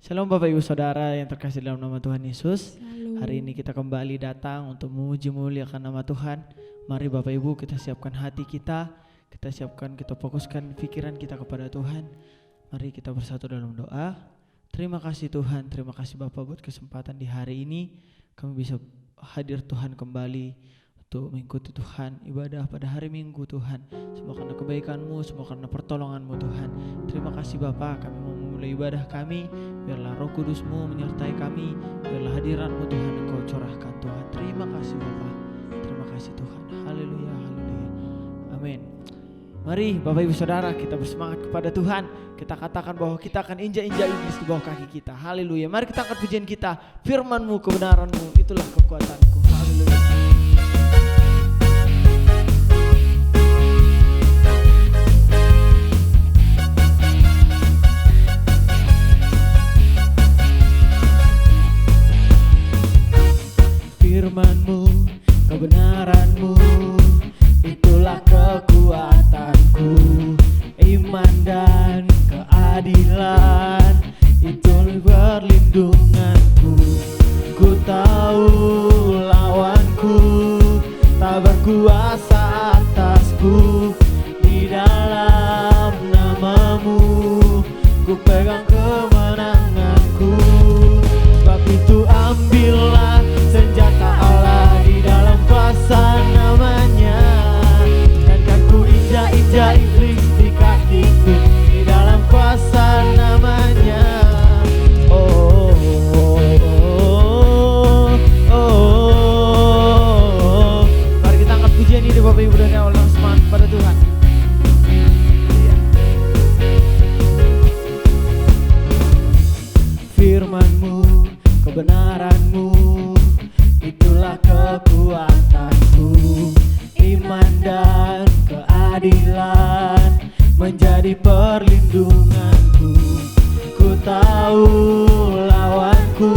Shalom Bapak Ibu Saudara yang terkasih dalam nama Tuhan Yesus. Shalom. Hari ini kita kembali datang untuk memuji memuliakan nama Tuhan. Mari Bapak Ibu kita siapkan hati kita siapkan, kita fokuskan pikiran kita kepada Tuhan. Mari kita bersatu dalam doa. Terima kasih Tuhan, terima kasih Bapak buat kesempatan di hari ini kami bisa hadir Tuhan kembali untuk mengikuti Tuhan ibadah pada hari Minggu Tuhan. Semua karena kebaikan-Mu, semua karena pertolongan-Mu Tuhan. Terima kasih Bapa, kami mau memulai ibadah kami. Biarlah Roh Kudus-Mu menyertai kami. Biarlah hadirat-Mu Tuhan Engkau curahkan Tuhan. Terima kasih Bapa, terima kasih Tuhan. Haleluya, haleluya, amin. Mari Bapak Ibu Saudara kita bersemangat kepada Tuhan. Kita katakan bahwa kita akan injak-injak iblis di bawah kaki kita. Haleluya. Mari kita angkat pujian kita. Firman-Mu, kebenaran-Mu, itulah kekuatanku. Haleluya. Firman-Mu, kebenaran-Mu, itulah kekuatanku. Iman dan keadilan, itu perlindunganku. Ku tahu lawanku tak berkuasa atasku. Di dalam nama-Mu ku pegang kemenanganku. Sebab itu ambillah senjata Allah di dalam kuasa namanya. Dan kan ku injak-injak iblis di kakiku di dalam kuasa namanya. Oh, oh, oh, oh, oh. Mari kita angkat pujian ini Bapak Ibu dan Allah, semangat pada Tuhan. Firman-Mu, kebenaran-Mu, itulah kekuatanku. Iman dan keadilan menjadi perlindunganku. Ku tahu lawanku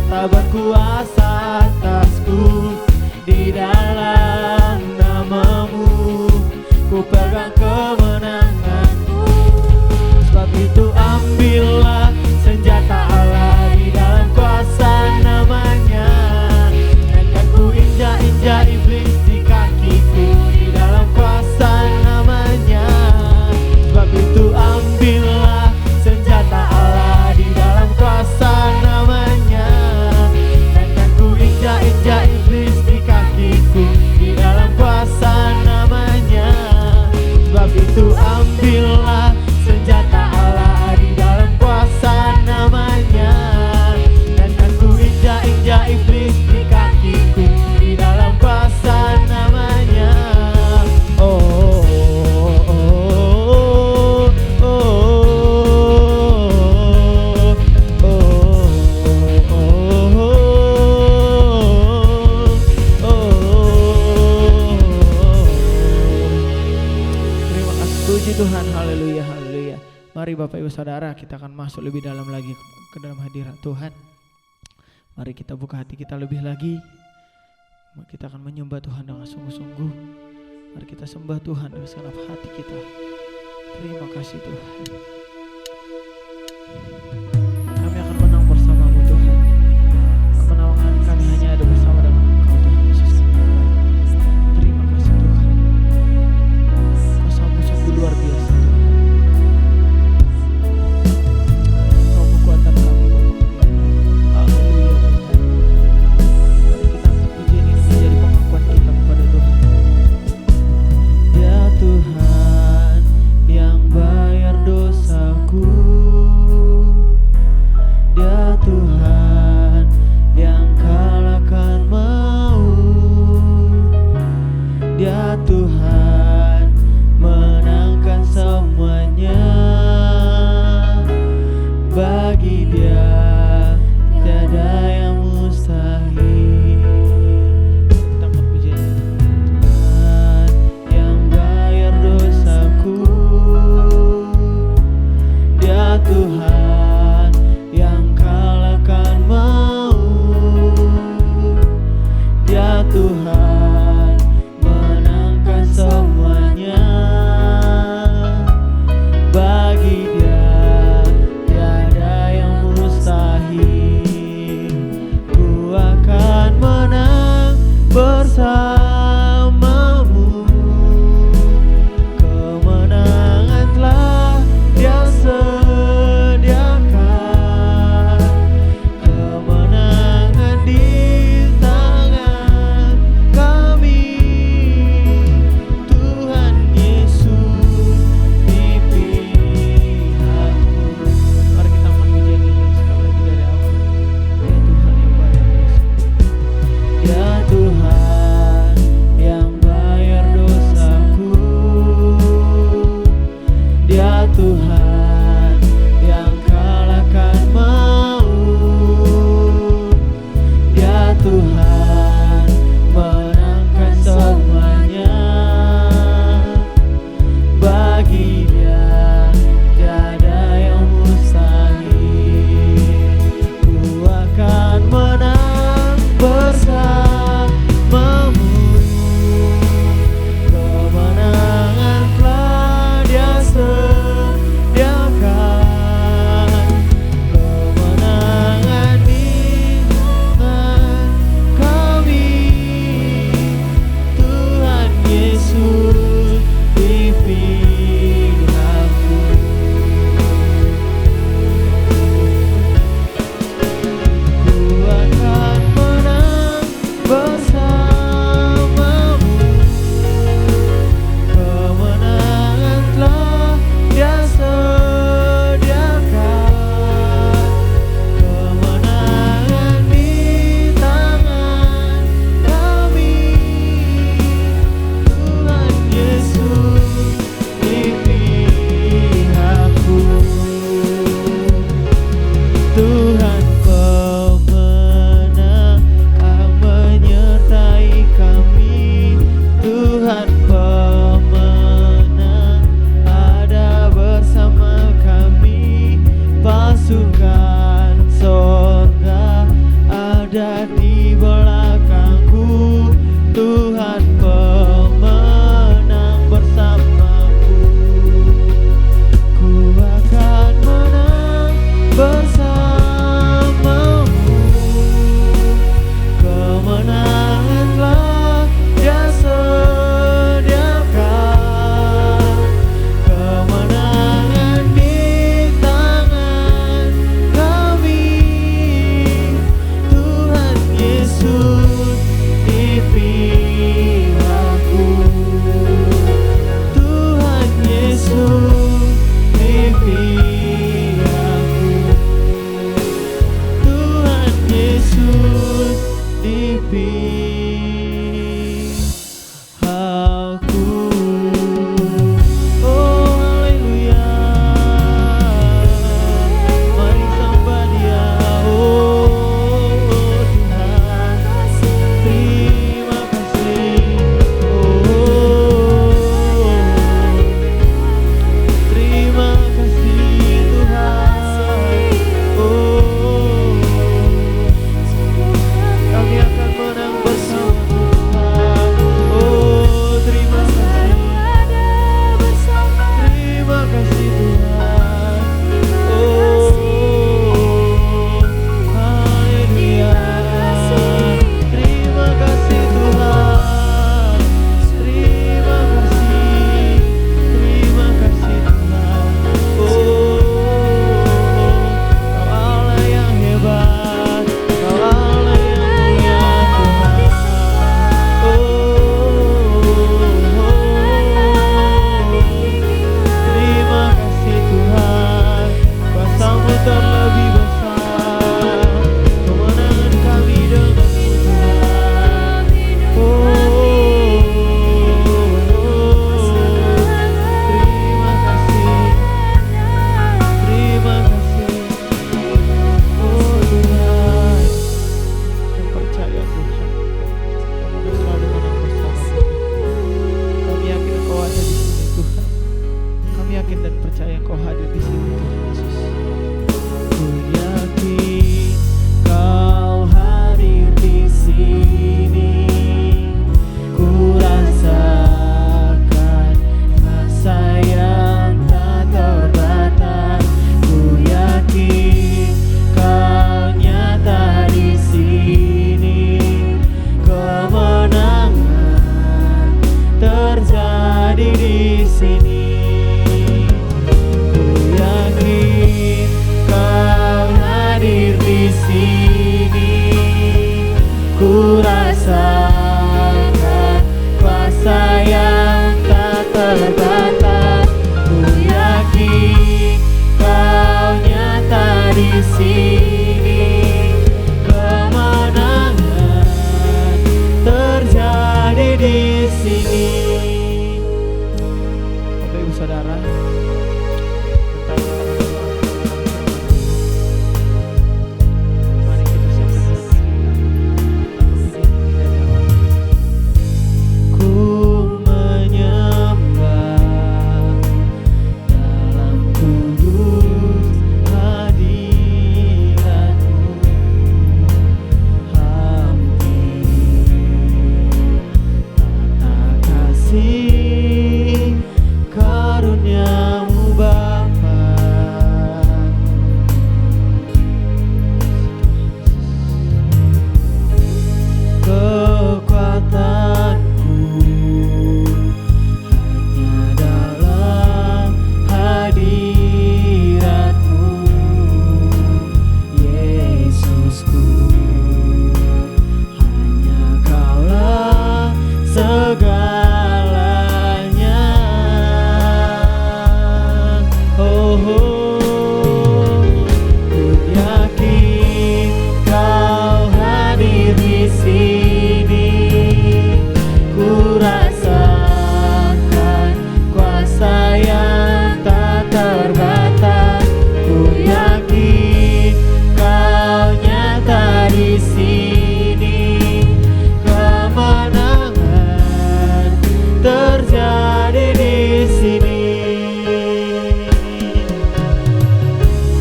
tak berkuasa atasku. Di dalam nama-Mu ku pegang kemenanganku. Sebab itu ambillah senjata Allah di dalam kuasa namanya. Dan kan ku injak-injak iblis di kakiku di dalam kuasa namanya. Sebab itu ambillah senjata Allah di dalam kuasa namanya. Dan kan ku injak-injak iblis di kakiku di dalam kuasa namanya. Sebab itu ambillah senjata Allah di dalam kuasa namanya. Dan kan ku injak-injak iblis di kakiku di dalam kuasa namanya. Oh, oh, oh, oh, oh, oh, oh. Terima kasih, puji Tuhan, haleluya, haleluya. Mari Bapak Ibu Saudara kita akan masuk lebih dalam lagi ke dalam hadirat Tuhan. Mari kita buka hati kita lebih lagi. Kita akan menyembah Tuhan dengan sungguh-sungguh. Mari kita sembah Tuhan dengan segenap hati kita. Terima kasih Tuhan. Kami akan menang bersama-Mu Tuhan. Kemenangan kami hanya ada bersama dengan Engkau Tuhan Yesus. Terima kasih Tuhan. Kuasa-Mu sungguh luar biasa Tuhan. Engkau kekuatan kami Bapak. Haleluya Tuhan. Mari kita angkat pujian ini menjadi pengakuan kita kepada Tuhan. Ya Tuhan yang bayar dosaku, Tuhan menangkan semuanya. Bagi Dia tiada yang mustahil. Ku akan menang bersamamu. Kemenangan telah Dia sediakan. Kemenangan di tangan kami. Tuhan Yesus di pihakku. Mari kita angkat pujian ini sekali lagi dari awal. Ya Tuhan yang baik, ya Tuhan sini, kemenangan terjadi di sini. Bapak Ibu Saudara, mari kita siapkan hati kita. Ku menyembah dalam kudus hadirat-Mu, hampir tata kasih karunia-Mu Bapa. Kekuatanku hanya dalam hadirat-Mu, Yesusku. Hanya Kaulah segalanya. Oh, ku yakin Kau hadir di sini. Ku rasakan kuasa yang tak terbatas. Ku yakin Kau nyata di sini. Kemenangan terjadi di sini.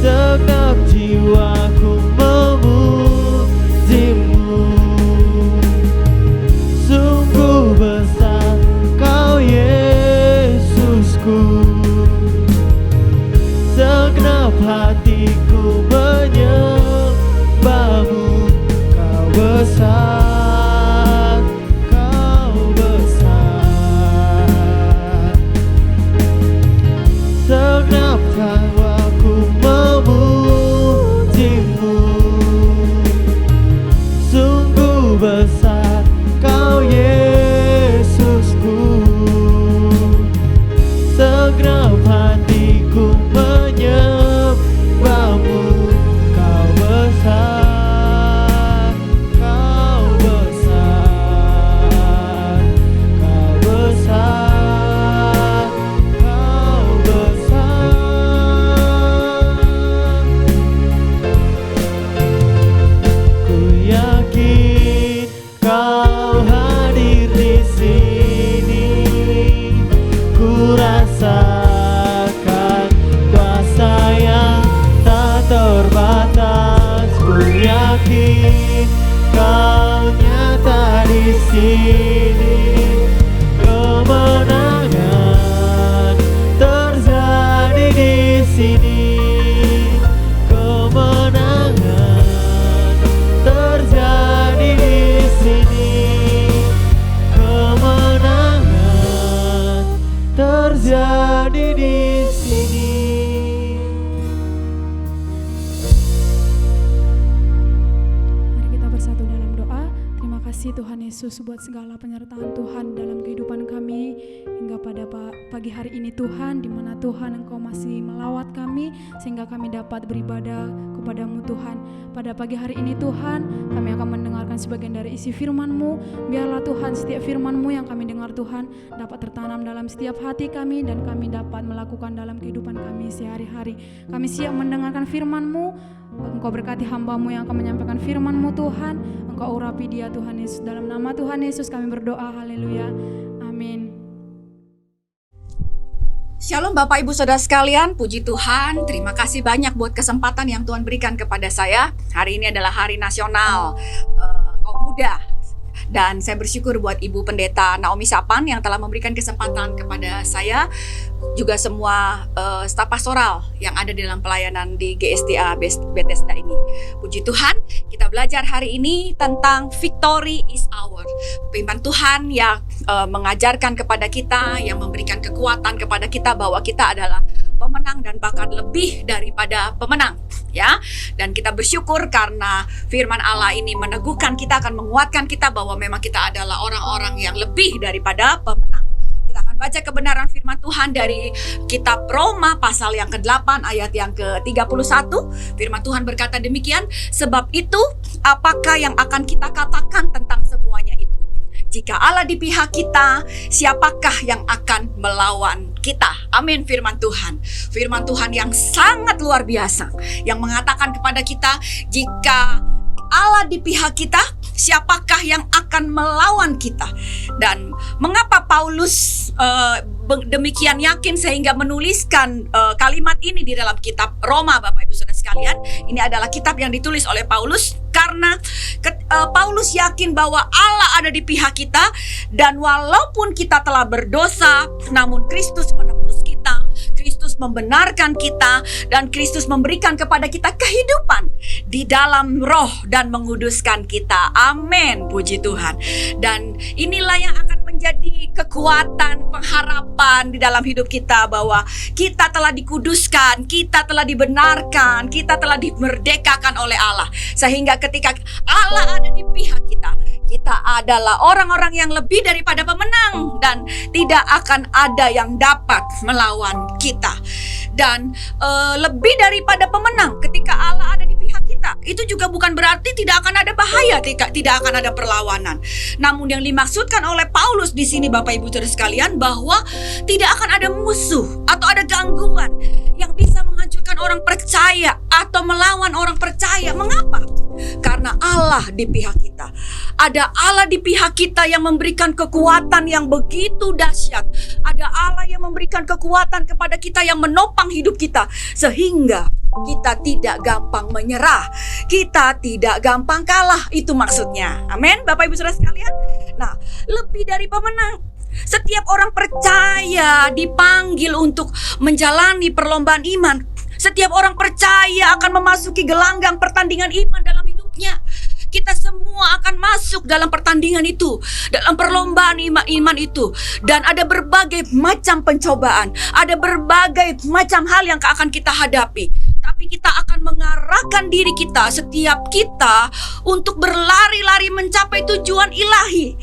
Segenap jiwaku memuji-Mu. Sungguh besar Kau Yesusku. Segenap hatiku menyembah-Mu. Kau besar, Kau besar. Segenap jiwaku memuji-Mu. Sungguh besar Kau Yesusku. Segenap hatiku menyembah-Mu. Kau besar, Kau besar. Kau besar, Kau besar. Ku yakin Kau hadir di sini. Ku rasakan kuasa yang tak terbatas. Ku yakin Kau nyata di sini. Kemenangan terjadi di sini. Kemenangan terjadi di sini. Kemenangan terjadi di sini. Mari kita bersatu dalam doa. Terima kasih Tuhan Yesus buat segala penyertaan Tuhan dalam kehidupan kami hingga pada pagi hari ini Tuhan, di mana Tuhan Engkau masih melawat kami sehingga kami dapat beribadah kepadamu Tuhan. Pada pagi hari ini Tuhan, kami akan mendengarkan sebagian dari isi firman-Mu. Biarlah Tuhan setiap firman-Mu yang kami dengar Tuhan dapat tertanam dalam setiap hati kami dan kami dapat melakukan dalam kehidupan kami sehari-hari. Kami siap mendengarkan firman-Mu. Engkau berkati hamba-Mu yang akan menyampaikan firman-Mu Tuhan. Engkau urapi dia Tuhan Yesus. Dalam nama Tuhan Yesus kami berdoa. Haleluya. Amin. Shalom Bapak Ibu Saudara sekalian, puji Tuhan. Terima kasih banyak buat kesempatan yang Tuhan berikan kepada saya. Hari ini adalah Hari Nasional Kaum Muda. Dan saya bersyukur buat Ibu Pendeta Naomi Sapan yang telah memberikan kesempatan kepada saya, juga semua staf pastoral yang ada di dalam pelayanan di GSTA Bethesda ini. Puji Tuhan, kita belajar hari ini tentang Victory is Ours. Firman Tuhan yang mengajarkan kepada kita, yang memberikan kekuatan kepada kita bahwa kita adalah pemenang dan bahkan lebih daripada pemenang, ya. Dan kita bersyukur karena firman Allah ini meneguhkan kita, akan menguatkan kita bahwa memang kita adalah orang-orang yang lebih daripada pemenang. Kita akan baca kebenaran firman firman Tuhan dari kitab Roma pasal yang ke-8 ayat yang ke-31. Firman Tuhan berkata demikian, sebab itu apakah yang akan kita katakan tentang semuanya itu? Jika Allah di pihak kita, siapakah yang akan melawan kita? Amin, firman Tuhan. Firman Tuhan yang sangat luar biasa, yang mengatakan kepada kita, jika Allah di pihak kita, siapakah yang akan melawan kita? Dan mengapa Paulus demikian yakin sehingga menuliskan kalimat ini di dalam kitab Roma, Bapak Ibu Saudara sekalian? Ini adalah kitab yang ditulis oleh Paulus karena Paulus yakin bahwa Allah ada di pihak kita, dan walaupun kita telah berdosa, namun Kristus menebus kita, Kristus membenarkan kita, dan Kristus memberikan kepada kita kehidupan di dalam roh dan menguduskan kita. Amin, puji Tuhan. Dan inilah yang akan menjadi kekuatan, pengharapan di dalam hidup kita, bahwa kita telah dikuduskan, kita telah dibenarkan, kita telah dimerdekakan oleh Allah. Sehingga ketika Allah ada di pihak kita, kita adalah orang-orang yang lebih daripada pemenang, dan tidak akan ada yang dapat melawan kita. Dan lebih daripada pemenang, ketika Allah ada di pihak kita, itu juga bukan berarti tidak akan ada bahaya, tidak akan ada perlawanan. Namun yang dimaksudkan oleh Paulus di sini, Bapak Ibu Saudara sekalian, bahwa tidak akan ada musuh atau ada gangguan yang bisa menghancurkan orang percaya atau melawan orang percaya. Mengapa? Karena Allah di pihak kita. Ada Allah di pihak kita yang memberikan kekuatan yang begitu dahsyat. Ada Allah yang memberikan kekuatan kepada kita, yang menopang hidup kita, sehingga kita tidak gampang menyerah, kita tidak gampang kalah. Itu maksudnya. Amin, Bapak Ibu Saudara sekalian. Nah, lebih dari pemenang, setiap orang percaya dipanggil untuk menjalani perlombaan iman. Setiap orang percaya akan memasuki gelanggang pertandingan iman dalam hidupnya. Kita semua akan masuk dalam pertandingan itu, dalam perlombaan iman itu. Dan ada berbagai macam pencobaan, ada berbagai macam hal yang akan kita hadapi. Tapi kita akan mengarahkan diri kita, setiap kita, untuk berlari-lari mencapai tujuan ilahi,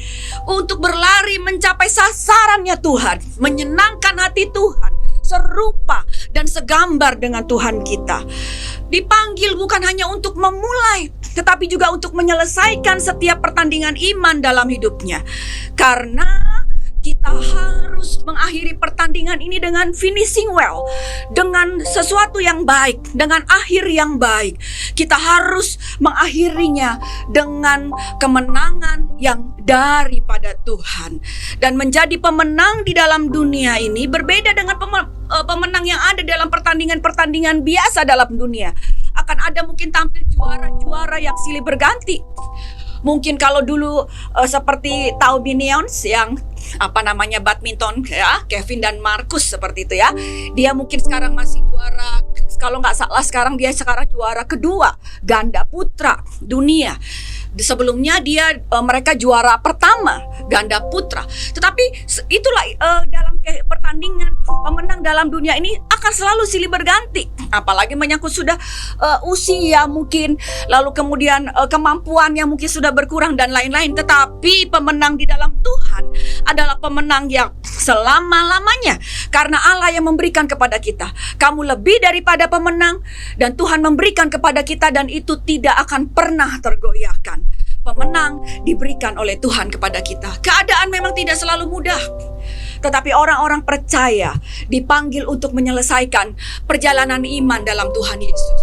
untuk berlari mencapai sasarannya Tuhan, menyenangkan hati Tuhan, serupa dan segambar dengan Tuhan kita. Dipanggil bukan hanya untuk memulai, tetapi juga untuk menyelesaikan setiap pertandingan iman dalam hidupnya. Karena kita harus mengakhiri pertandingan ini dengan finishing well, dengan sesuatu yang baik, dengan akhir yang baik. Kita harus mengakhirinya dengan kemenangan yang daripada Tuhan. Dan menjadi pemenang di dalam dunia ini berbeda dengan pemenang yang ada dalam pertandingan-pertandingan biasa dalam dunia. Akan ada mungkin tampil juara-juara yang silih berganti. Mungkin kalau dulu seperti tahu Minions yang badminton ya, Kevin dan Marcus seperti itu ya. Dia mungkin sekarang masih juara, kalau nggak salah sekarang dia juara kedua ganda putra dunia. Sebelumnya mereka juara pertama ganda putra. Tetapi itulah dalam pertandingan, pemenang dalam dunia ini akan selalu silih berganti. Apalagi menyangkut sudah usia mungkin, lalu kemudian kemampuan yang mungkin sudah berkurang dan lain-lain. Tetapi pemenang di dalam Tuhan adalah pemenang yang selama-lamanya, karena Allah yang memberikan kepada kita. Kamu lebih daripada pemenang, dan Tuhan memberikan kepada kita, dan itu tidak akan pernah tergoyahkan. Pemenang diberikan oleh Tuhan kepada kita. Keadaan memang tidak selalu mudah, tetapi orang-orang percaya dipanggil untuk menyelesaikan perjalanan iman dalam Tuhan Yesus.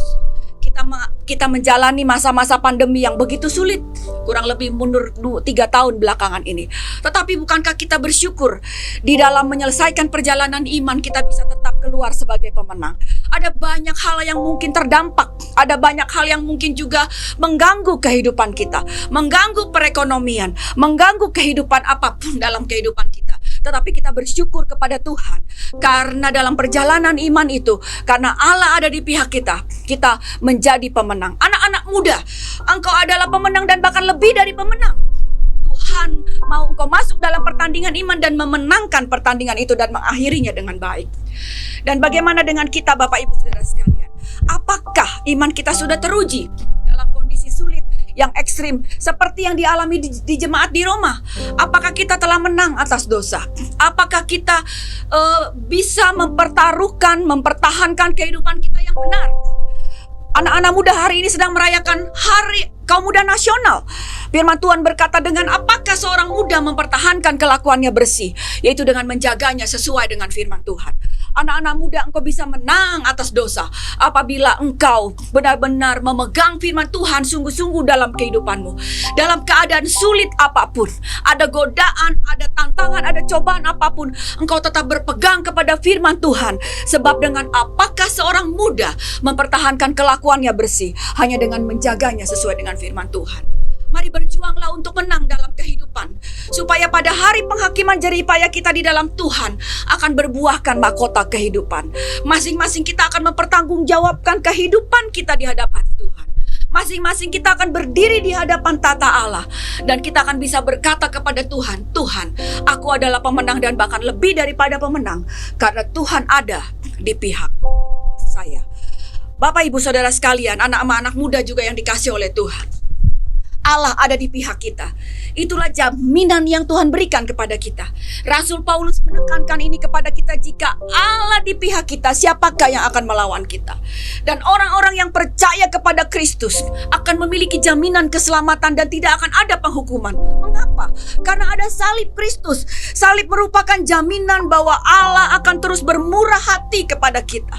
Kita menjalani masa-masa pandemi yang begitu sulit, kurang lebih mundur 3 tahun belakangan ini. Tetapi bukankah kita bersyukur di dalam menyelesaikan perjalanan iman kita bisa tetap keluar sebagai pemenang? Ada banyak hal yang mungkin terdampak, ada banyak hal yang mungkin juga mengganggu kehidupan kita, mengganggu perekonomian, mengganggu kehidupan apapun dalam kehidupan kita. Tetapi kita bersyukur kepada Tuhan, karena dalam perjalanan iman itu, karena Allah ada di pihak kita, kita menjadi pemenang. Anak-anak muda, engkau adalah pemenang dan bahkan lebih dari pemenang. Tuhan mau engkau masuk dalam pertandingan iman dan memenangkan pertandingan itu dan mengakhirinya dengan baik. Dan bagaimana dengan kita, Bapak Ibu Saudara sekalian? Apakah iman kita sudah teruji dalam kondisi sulit yang ekstrim seperti yang dialami di jemaat di Roma? Apakah kita telah menang atas dosa? Apakah kita bisa mempertahankan kehidupan kita yang benar? Anak-anak muda hari ini sedang merayakan Hari Kaum Muda Nasional. Firman Tuhan berkata, dengan apakah seorang muda mempertahankan kelakuannya bersih? Yaitu dengan menjaganya sesuai dengan firman Tuhan. Anak-anak muda, engkau bisa menang atas dosa apabila engkau benar-benar memegang firman Tuhan sungguh-sungguh dalam kehidupanmu. Dalam keadaan sulit apapun, ada godaan, ada tantangan, ada cobaan apapun, engkau tetap berpegang kepada firman Tuhan. Sebab dengan apakah seorang muda mempertahankan kelakuannya bersih? Hanya dengan menjaganya sesuai dengan firman Tuhan. Mari berjuanglah untuk menang dalam kehidupan, supaya pada hari penghakiman jerih payah kita di dalam Tuhan akan berbuahkan mahkota kehidupan. Masing-masing kita akan mempertanggungjawabkan kehidupan kita di hadapan Tuhan. Masing-masing kita akan berdiri di hadapan tata Allah, dan kita akan bisa berkata kepada Tuhan, Tuhan, aku adalah pemenang dan bahkan lebih daripada pemenang, karena Tuhan ada di pihak saya. Bapak, Ibu, Saudara sekalian, anak-anak muda juga yang dikasihi oleh Tuhan, Allah ada di pihak kita. Itulah jaminan yang Tuhan berikan kepada kita. Rasul Paulus menekankan ini kepada kita, jika Allah di pihak kita, siapakah yang akan melawan kita? Dan orang-orang yang percaya kepada Kristus akan memiliki jaminan keselamatan dan tidak akan ada penghukuman. Mengapa? Karena ada salib Kristus. Salib merupakan jaminan bahwa Allah akan terus bermurah hati kepada kita.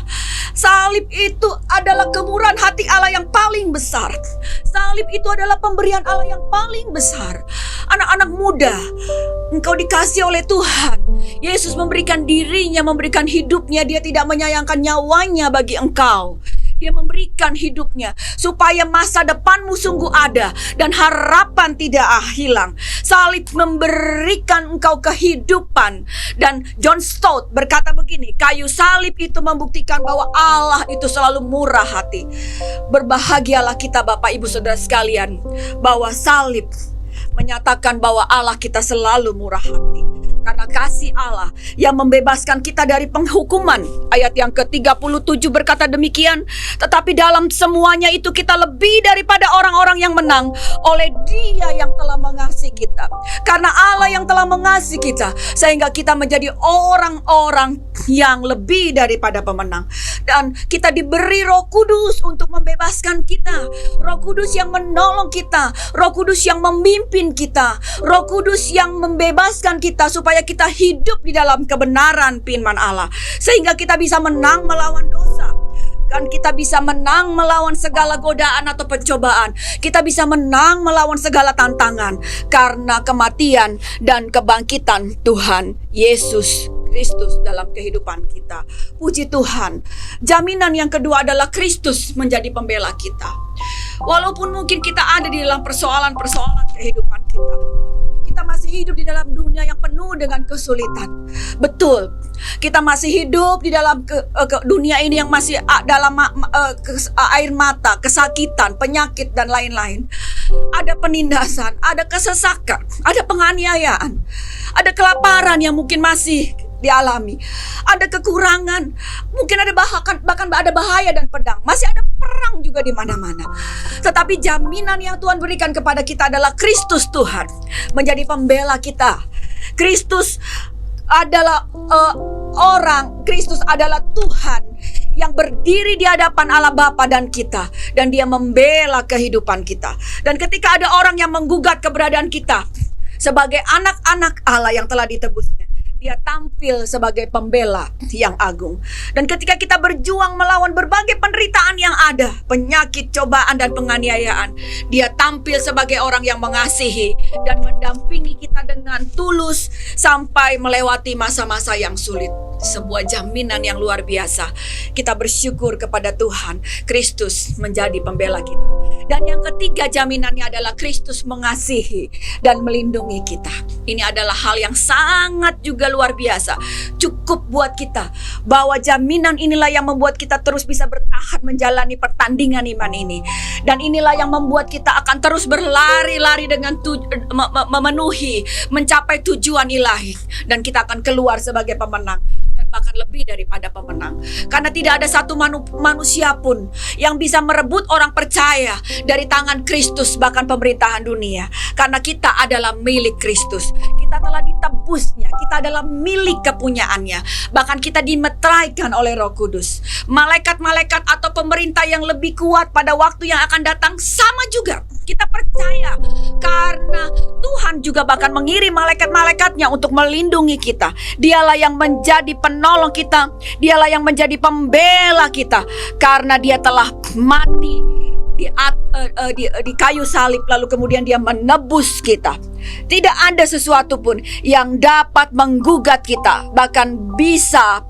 Salib itu adalah kemurahan hati Allah yang paling besar. Salib itu adalah pemberian Allah yang paling besar. Anak-anak muda, engkau dikasihi oleh Tuhan. Yesus memberikan dirinya, memberikan hidupnya. Dia tidak menyayangkan nyawanya bagi engkau. Dia memberikan hidupnya supaya masa depanmu sungguh ada dan harapan tidak hilang. Salib memberikan engkau kehidupan. Dan John Stott berkata begini, kayu salib itu membuktikan bahwa Allah itu selalu murah hati. Berbahagialah kita, Bapak, Ibu, Saudara sekalian, bahwa salib menyatakan bahwa Allah kita selalu murah hati. Karena kasih Allah yang membebaskan kita dari penghukuman. Ayat yang ke-37 berkata demikian. Tetapi dalam semuanya itu kita lebih daripada orang-orang yang menang oleh Dia yang telah mengasihi kita. Karena Allah yang telah mengasihi kita, sehingga kita menjadi orang-orang yang lebih daripada pemenang. Dan kita diberi Roh Kudus untuk membebaskan kita. Roh Kudus yang menolong kita, Roh Kudus yang memimpin kita, Roh Kudus yang membebaskan kita supaya kita hidup di dalam kebenaran firman Allah, sehingga kita bisa menang melawan dosa. Dan kita bisa menang melawan segala godaan atau pencobaan. Kita bisa menang melawan segala tantangan karena kematian dan kebangkitan Tuhan Yesus Kristus dalam kehidupan kita. Puji Tuhan. Jaminan yang kedua adalah Kristus menjadi pembela kita. Walaupun mungkin kita ada di dalam persoalan-persoalan kehidupan kita, kita masih hidup di dalam dunia yang penuh dengan kesulitan. Betul, kita masih hidup di dalam dunia ini yang masih dalam air mata, kesakitan, penyakit, dan lain-lain. Ada penindasan, ada kesesakan, ada penganiayaan, ada kelaparan yang mungkin masih dialami, ada kekurangan, mungkin ada bahkan ada bahaya dan pedang, masih ada perang juga di mana-mana. Tetapi jaminan yang Tuhan berikan kepada kita adalah Kristus Tuhan menjadi pembela kita. Kristus adalah Kristus adalah Tuhan yang berdiri di hadapan Allah Bapa dan kita, dan Dia membela kehidupan kita. Dan ketika ada orang yang menggugat keberadaan kita sebagai anak-anak Allah yang telah ditebusnya, Dia tampil sebagai pembela yang agung. Dan ketika kita berjuang melawan berbagai penderitaan yang ada, penyakit, cobaan, dan penganiayaan, Dia tampil sebagai orang yang mengasihi dan mendampingi kita dengan tulus sampai melewati masa-masa yang sulit. Sebuah jaminan yang luar biasa. Kita bersyukur kepada Tuhan, Kristus menjadi pembela kita. Dan yang ketiga jaminannya adalah Kristus mengasihi dan melindungi kita. Ini adalah hal yang sangat juga luar biasa. Cukup buat kita, bahwa jaminan inilah yang membuat kita terus bisa bertahan menjalani pertandingan iman ini. Dan inilah yang membuat kita akan terus berlari-lari dengan mencapai tujuan ilahi. Dan kita akan keluar sebagai pemenang. Dan bahkan lebih daripada pemenang. Karena tidak ada satu manusia pun yang bisa merebut orang percaya dari tangan Kristus, bahkan pemerintahan dunia. Karena kita adalah milik Kristus. Kita telah ditebusnya, kita adalah milik kepunyaannya. Bahkan kita dimeteraikan oleh Roh Kudus. Malaikat-malaikat atau pemerintah yang lebih kuat pada waktu yang akan datang sama juga. Kita percaya karena Tuhan juga bahkan mengirim malaikat-malaikatnya untuk melindungi kita. Dialah yang menjadi penolong kita, dialah yang menjadi pembela kita. Karena dia telah mati di kayu salib, lalu kemudian dia menebus kita. Tidak ada sesuatu pun yang dapat menggugat kita, bahkan bisa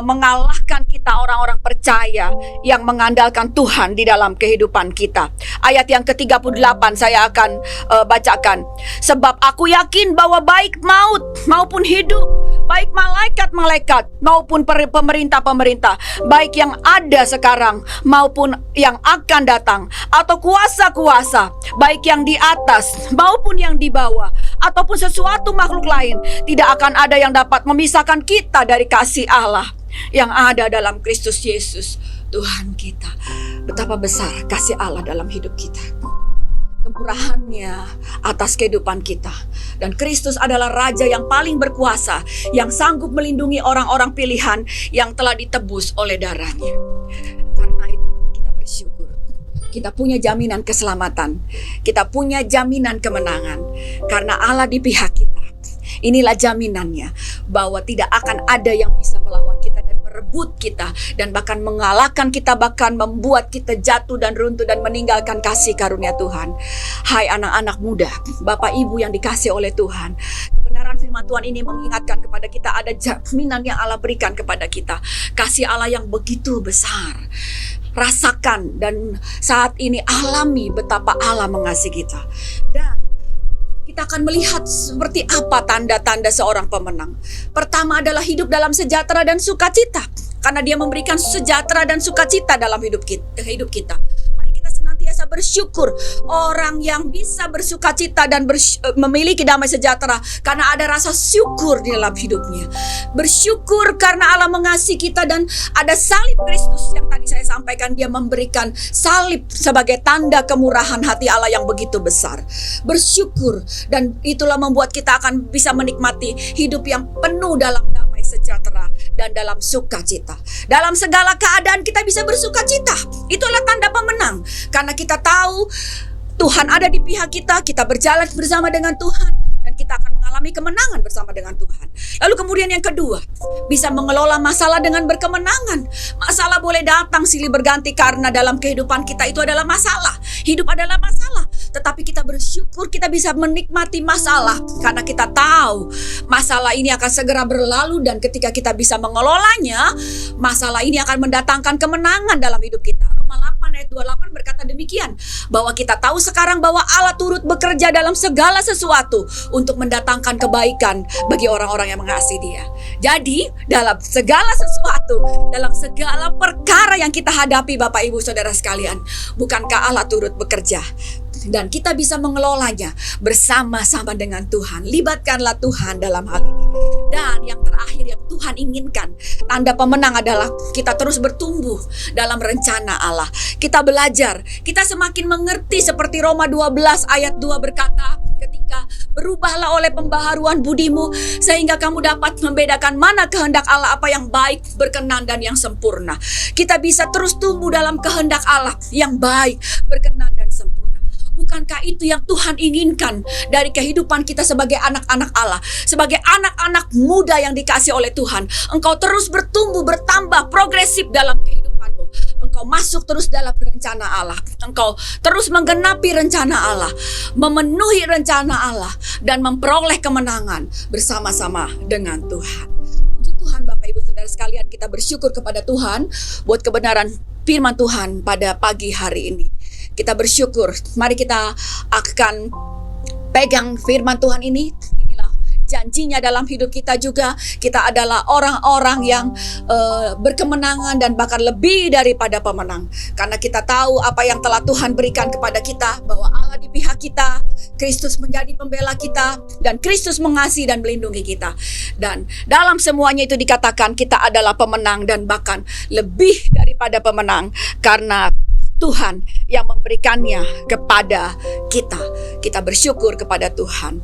mengalahkan kita orang-orang percaya yang mengandalkan Tuhan di dalam kehidupan kita. Ayat yang ke-38 saya akan bacakan. Sebab aku yakin bahwa baik maut maupun hidup, baik malaikat-malaikat maupun pemerintah-pemerintah, baik yang ada sekarang maupun yang akan datang, atau kuasa-kuasa, baik yang di atas maupun yang di bawah, ataupun sesuatu makhluk lain, tidak akan ada yang dapat memisahkan kita dari kasih Allah yang ada dalam Kristus Yesus Tuhan kita. Betapa besar kasih Allah dalam hidup kita, kemurahannya atas kehidupan kita. Dan Kristus adalah Raja yang paling berkuasa, yang sanggup melindungi orang-orang pilihan yang telah ditebus oleh darahnya. Karena itu kita bersyukur. Kita punya jaminan keselamatan. Kita punya jaminan kemenangan. Karena Allah di pihak kita. Inilah jaminannya bahwa tidak akan ada yang bisa melawan kita dan merebut kita, dan bahkan mengalahkan kita, bahkan membuat kita jatuh dan runtuh dan meninggalkan kasih karunia Tuhan. Hai anak-anak muda, Bapak Ibu yang dikasih oleh Tuhan, kebenaran firman Tuhan ini mengingatkan kepada kita ada jaminan yang Allah berikan kepada kita. Kasih Allah yang begitu besar. Rasakan dan saat ini alami betapa Allah mengasihi kita. Dan kita akan melihat seperti apa tanda-tanda seorang pemenang. Pertama adalah hidup dalam sejahtera dan sukacita. Karena dia memberikan sejahtera dan sukacita dalam hidup kita. Mari kita senantiasa bersyukur. Orang yang bisa bersukacita dan memiliki damai sejahtera karena ada rasa syukur di dalam hidupnya. Bersyukur karena Allah mengasihi kita dan ada salib Kristus yang tadi saya sampaikan. Dia memberikan salib sebagai tanda kemurahan hati Allah yang begitu besar. Bersyukur, dan itulah membuat kita akan bisa menikmati hidup yang penuh dalam damai sejahtera dan dalam sukacita. Dalam segala keadaan kita bisa bersukacita. Itulah tanda pemenang. Karena kita tahu Tuhan ada di pihak kita, kita berjalan bersama dengan Tuhan, dan kita akan mengalami kemenangan bersama dengan Tuhan. Lalu kemudian yang kedua, bisa mengelola masalah dengan berkemenangan. Masalah boleh datang silih berganti karena dalam kehidupan kita itu adalah masalah. Hidup adalah masalah. Tetapi kita bersyukur kita bisa menikmati masalah karena kita tahu masalah ini akan segera berlalu, dan ketika kita bisa mengelolanya, masalah ini akan mendatangkan kemenangan dalam hidup kita. Roma 8 ayat 28 berkata demikian, bahwa kita tahu sekarang bahwa Allah turut bekerja dalam segala sesuatu untuk mendatangkan kebaikan bagi orang-orang yang mengasihi Dia. Jadi dalam segala sesuatu, dalam segala perkara yang kita hadapi Bapak Ibu Saudara sekalian, bukankah Allah turut bekerja? Dan kita bisa mengelolanya bersama-sama dengan Tuhan. Libatkanlah Tuhan dalam hal ini. Dan yang terakhir yang Tuhan inginkan, tanda pemenang adalah kita terus bertumbuh dalam rencana Allah. Kita belajar, kita semakin mengerti seperti Roma 12 ayat 2 berkata, ketika berubahlah oleh pembaharuan budimu, sehingga kamu dapat membedakan mana kehendak Allah, apa yang baik, berkenan, dan yang sempurna. Kita bisa terus tumbuh dalam kehendak Allah yang baik, berkenan, dan sempurna. Bukankah itu yang Tuhan inginkan dari kehidupan kita sebagai anak-anak Allah, sebagai anak-anak muda yang dikasih oleh Tuhan? Engkau terus bertumbuh, bertambah, progresif dalam kehidupanmu. Engkau masuk terus dalam rencana Allah. Engkau terus menggenapi rencana Allah, memenuhi rencana Allah, dan memperoleh kemenangan bersama-sama dengan Tuhan. Puji Tuhan Bapak Ibu Saudara sekalian, kita bersyukur kepada Tuhan buat kebenaran firman Tuhan pada pagi hari ini. Kita bersyukur. Mari kita akan pegang firman Tuhan ini. Inilah janjinya dalam hidup kita juga. Kita adalah orang-orang yang berkemenangan dan bahkan lebih daripada pemenang. Karena kita tahu apa yang telah Tuhan berikan kepada kita, bahwa Allah di pihak kita, Kristus menjadi pembela kita, dan Kristus mengasihi dan melindungi kita. Dan dalam semuanya itu dikatakan kita adalah pemenang dan bahkan lebih daripada pemenang, karena Tuhan yang memberikannya kepada kita. Kita bersyukur kepada Tuhan.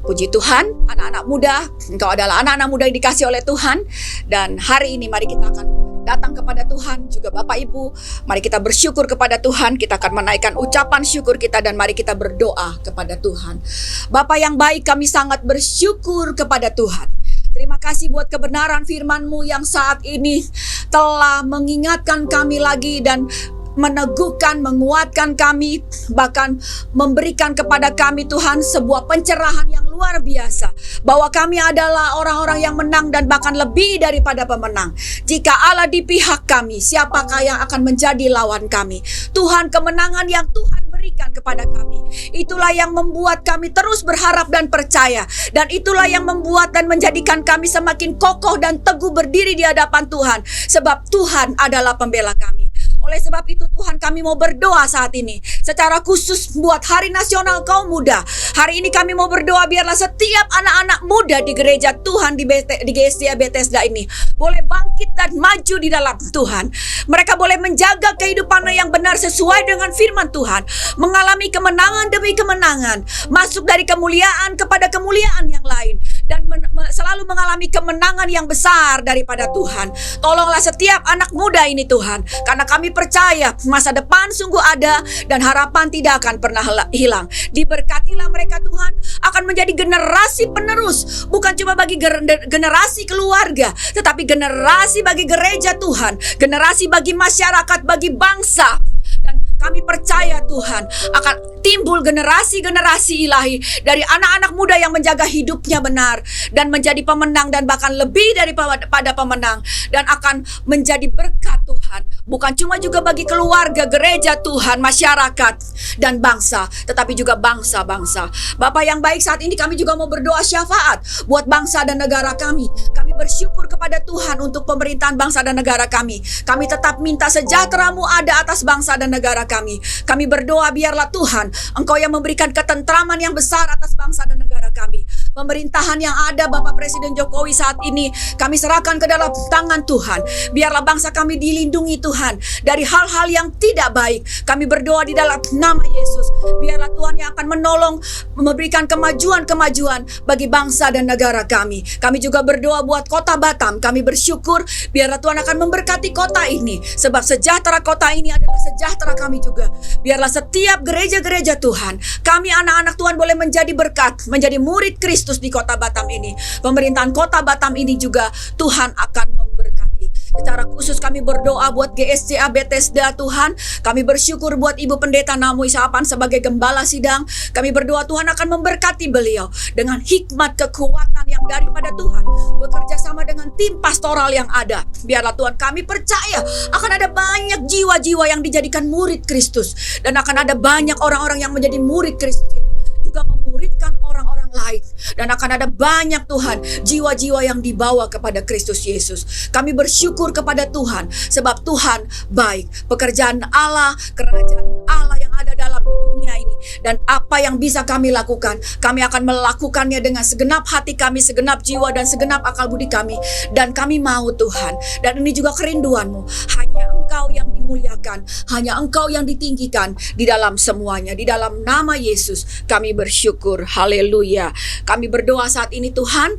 Puji Tuhan, anak-anak muda, engkau adalah anak-anak muda yang dikasih oleh Tuhan. Dan hari ini mari kita akan datang kepada Tuhan. Juga Bapak Ibu, mari kita bersyukur kepada Tuhan. Kita akan menaikkan ucapan syukur kita dan mari kita berdoa kepada Tuhan. Bapa yang baik, kami sangat bersyukur kepada Tuhan. Terima kasih buat kebenaran firman-Mu yang saat ini telah mengingatkan kami lagi dan meneguhkan, menguatkan kami, bahkan memberikan kepada kami Tuhan sebuah pencerahan yang luar biasa, bahwa kami adalah orang-orang yang menang dan bahkan lebih daripada pemenang. Jika Allah di pihak kami, siapakah yang akan menjadi lawan kami? Tuhan, kemenangan yang Tuhan berikan kepada kami, itulah yang membuat kami terus berharap dan percaya, dan itulah yang membuat dan menjadikan kami semakin kokoh dan teguh berdiri di hadapan Tuhan, sebab Tuhan adalah pembela kami. Oleh sebab itu Tuhan, kami mau berdoa saat ini secara khusus buat Hari Nasional Kaum Muda. Hari ini kami mau berdoa biarlah setiap anak-anak muda di gereja Tuhan di GSDA Bethesda ini boleh bangkit dan maju di dalam Tuhan. Mereka boleh menjaga kehidupan yang benar sesuai dengan firman Tuhan, mengalami kemenangan demi kemenangan, masuk dari kemuliaan kepada kemuliaan yang lain, dan selalu mengalami kemenangan yang besar daripada Tuhan. Tolonglah setiap anak muda ini Tuhan, karena kami percaya masa depan sungguh ada dan harapan tidak akan pernah hilang. Diberkatilah mereka Tuhan, akan menjadi generasi penerus, bukan cuma bagi generasi keluarga, tetapi generasi bagi gereja Tuhan, generasi bagi masyarakat, bagi bangsa. Dan kami percaya Tuhan akan timbul generasi-generasi ilahi dari anak-anak muda yang menjaga hidupnya benar dan menjadi pemenang dan bahkan lebih daripada pemenang, dan akan menjadi berkat Tuhan, bukan cuma juga bagi keluarga, gereja Tuhan, masyarakat dan bangsa, tetapi juga bangsa-bangsa. Bapak yang baik, saat ini kami juga mau berdoa syafaat buat bangsa dan negara kami. Kami bersyukur kepada Tuhan untuk pemerintahan bangsa dan negara kami. Kami tetap minta sejahtera-Mu ada atas bangsa dan negara kami. Kami berdoa biarlah Tuhan, Engkau yang memberikan ketentraman yang besar atas bangsa dan negara kami. Pemerintahan yang ada Bapak Presiden Jokowi saat ini kami serahkan ke dalam tangan Tuhan. Biarlah bangsa kami dilindungi Tuhan dari hal-hal yang tidak baik. Kami berdoa di dalam nama Yesus, biarlah Tuhan yang akan menolong, memberikan kemajuan-kemajuan bagi bangsa dan negara kami. Kami juga berdoa buat kota Batam. Kami bersyukur biarlah Tuhan akan memberkati kota ini, sebab sejahtera kota ini adalah sejahtera kami juga. Biarlah setiap gereja-gereja Tuhan, kami anak-anak Tuhan boleh menjadi berkat, menjadi murid Kristus di kota Batam ini. Pemerintahan kota Batam ini juga Tuhan akan memberkati. Secara khusus kami berdoa buat GSCA Bethesda Tuhan. Kami bersyukur buat Ibu Pendeta Namu Isapan sebagai gembala sidang. Kami berdoa Tuhan akan memberkati beliau dengan hikmat kekuatan yang daripada Tuhan, bekerja sama dengan tim pastoral yang ada. Biarlah Tuhan, kami percaya akan ada banyak jiwa-jiwa yang dijadikan murid Kristus, dan akan ada banyak orang-orang yang menjadi murid Kristus ini juga memuridkan orang-orang lain, dan akan ada banyak Tuhan jiwa-jiwa yang dibawa kepada Kristus Yesus. Kami bersyukur kepada Tuhan sebab Tuhan baik. Pekerjaan Allah, kerajaan Allah yang ada dalam dunia ini, dan apa yang bisa kami lakukan, kami akan melakukannya dengan segenap hati kami, segenap jiwa dan segenap akal budi kami. Dan kami mau Tuhan, dan ini juga kerinduan-Mu, hanya Engkau yang dimuliakan, hanya Engkau yang ditinggikan di dalam semuanya. Di dalam nama Yesus kami bersyukur. Haleluya. Kami berdoa saat ini Tuhan,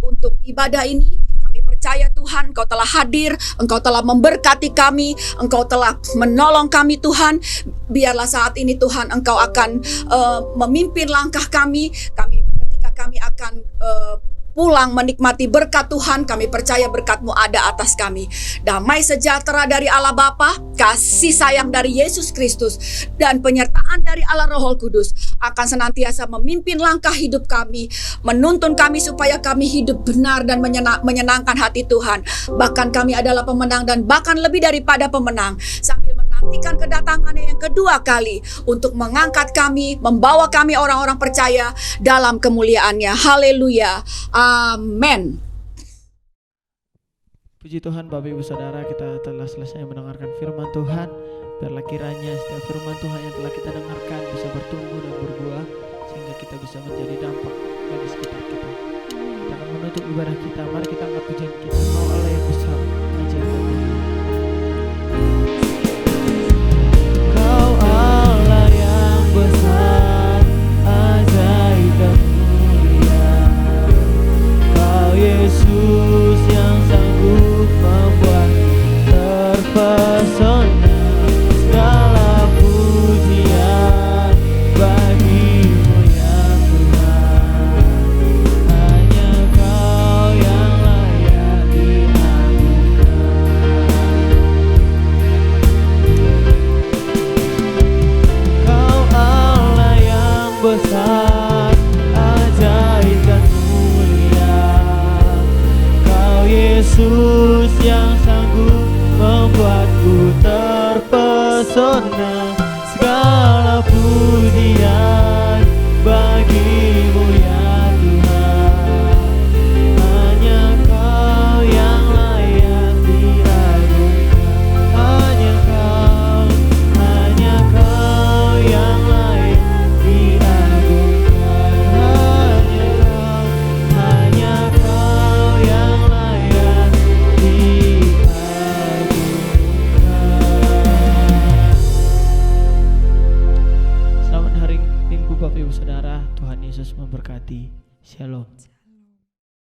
untuk ibadah ini. Kami percaya Tuhan, Engkau telah hadir, Engkau telah memberkati kami, Engkau telah menolong kami Tuhan. Biarlah saat ini Tuhan Engkau akan memimpin langkah kami. Ketika kami akan pulang menikmati berkat Tuhan, kami percaya berkat-Mu ada atas kami. Damai sejahtera dari Allah Bapa, kasih sayang dari Yesus Kristus, dan penyertaan dari Allah Roh Kudus akan senantiasa memimpin langkah hidup kami, menuntun kami supaya kami hidup benar dan menyenangkan hati Tuhan. Bahkan kami adalah pemenang dan bahkan lebih daripada pemenang, sambil menang menantikan kedatangannya yang kedua kali untuk mengangkat kami, membawa kami orang-orang percaya dalam kemuliaannya. Haleluya. Amin. Puji Tuhan Bapak Ibu Saudara, kita telah selesai mendengarkan firman Tuhan. Biarlah kiranya setiap firman Tuhan yang telah kita dengarkan bisa bertumbuh dan berbuah, sehingga kita bisa menjadi dampak bagi sekitar kita. Kita akan menutup ibadah kita. Mari kita angkat pujian kita. Mau Allah yang besar, ajaib dan mulia. Kau Allah yang besar, ajaib dan mulia. Kau Yesus yang sanggup membuat terpesona. Segala pujian bagimu ya Tuhan. Hanya Kau yang layak diagungkan. Kau Allah yang besar, ajaib dan mulia. Kau Yesus yang sanggup membuatku terpesona. Segala pujian bagimu ya Tuhan. Hanya Kau yang layak diagungkan. Hanya Kau yang layak diagungkan. Hanya Kau yang layak diagungkan. Selamat hari Minggu Bapak Ibu Saudara. Tuhan Yesus memberkati. Shalom.